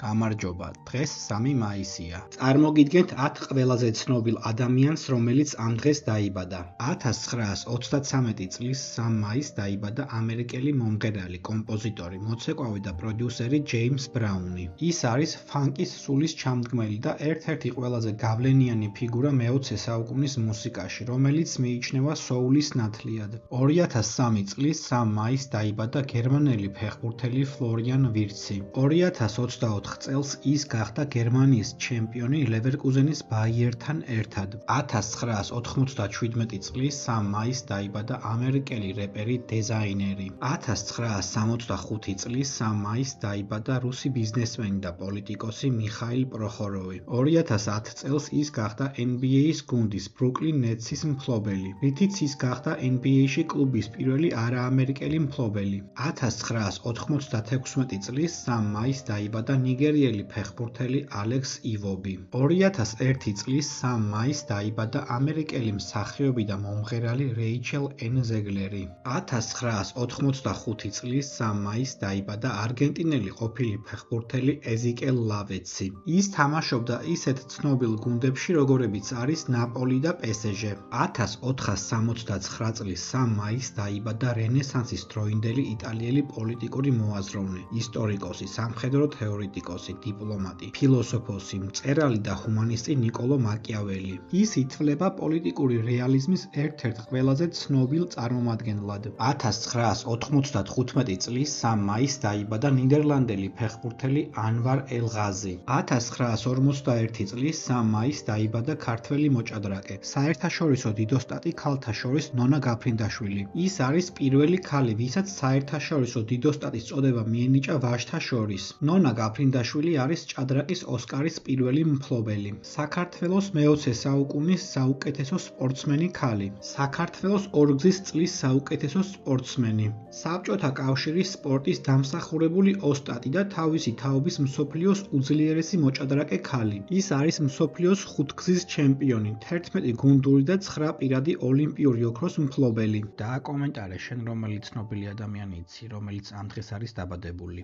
გამარჯობა, დღეს 3 მაისია. წარმოგიდგენთ 10 ყველაზე ცნობილ ადამიანს, რომელიც ამ დღეს დაიბადა. 1933 წლის 3 მაისს დაიბადა ამერიკელი მომღერალი, კომპოზიტორი, მოცეკვავი და პროდიუსერი ჯეიმს ბრაუნი. ის არის ფანკის სულის ჩამდგმელი და ერთ-ერთი ყველაზე გავლენიანი ფიგურა მე-20 საუკუნის მუსიკაში, რომელიც მიიჩნევა სოულის ნათლიად. 2003 წლის 3 მაისს დაიბადა გერმანელი ფეხბურთელი ფლორიან ვირცი. 2024 წელს ის გახდა გერმანიის ჩემპიონი ლევერკუზენის ბაიერთან ერთად. 1997 წლის 3 მაისს დაიბადა ამერიკელი რეპერი დიზაინერი. 1965 წლის 3 მაისს დაიბადა რუსი ბიზნესმენი და პოლიტიკოსი მიხაილ პროხოროვი. 2010 წელს ის გახდა NBA-ის გუნდის ბრუკლინ ნეტსის მფლობელი, რითიც ის გახდა NBA-ში კლუბის პირველი არაამერიკელი მფლობელი. 1996 წლის 3 მაისს დაიბადა ნიგერიელი ფეხბურთელი ალექს ივობი. 2001 წლის 3 მაისს დაიბადა ამერიკელი მსახიობი და მომღერალი რეიჩელ ენ ზეგლერი. 1985 წლის 3 მაისს დაიბადა არგენტინელი ყოფილი ფეხბურთელი ეზიკელ ლავეცი. ის თამაშობდა ისეთ ცნობილ გუნდებში, როგორებიც არის ნაპოლი და პესეჟე. 1469 წლის 3 მაისს დაიბადა რენესანსის დროინდელი იტალიელი პოლიტიკური მოაზროვნე, ისტორიკოსი, სამხედრო თეორეტიკოსი, დიპლომატი, ფილოსოფოსი, მწერალი და ჰუმანისტი ნიკოლო მაკიაველი. ის ითვლება პოლიტიკური რეალიზმის ერთ-ერთ ყველაზე ცნობილ წარმომადგენლად. 1995 წლის 3 მაისს დაიბადა ნიდერლანდელი ფეხბურთელი ანვარ ელღაზი. 1941 წლის 3 მაისს დაიბადა ქართველი მოჭადრაკე, საერთაშორისო დიდოსტატი ქალთა შორის ნონა გაფრინდაშვილი. ის არის პირველი ქალი, ვისაც საერთაშორისო დიდოსტატის წოდება მიენიჭა ვაჟთა შორის. ნონა გაფრინდაშვილი არის ჭადრაკის ოსკარის პირველი მფლობელი. საქართველოს მე-20 საუკუნის საუკეთესო სპორტსმენი ქალი. საქართველოს ორგზის წლის საუკეთესო სპორტსმენი. საბჭოთა კავშირის სპორტის დამსახურებული ოსტატი და თავისი თაობის მსოფლიოს უძლიერესი მოჭადრაკე ქალი. ის არის მსოფლიოს 5-გზის ჩემპიონი, 11 გუნდური და 9 პირადი ოლიმპიური ოქროს მფლობელი. და კომენტარე, შენ რომელი ცნობილი ადამიანი იცი, რომელიც ამ დღეს არის დაბადებული?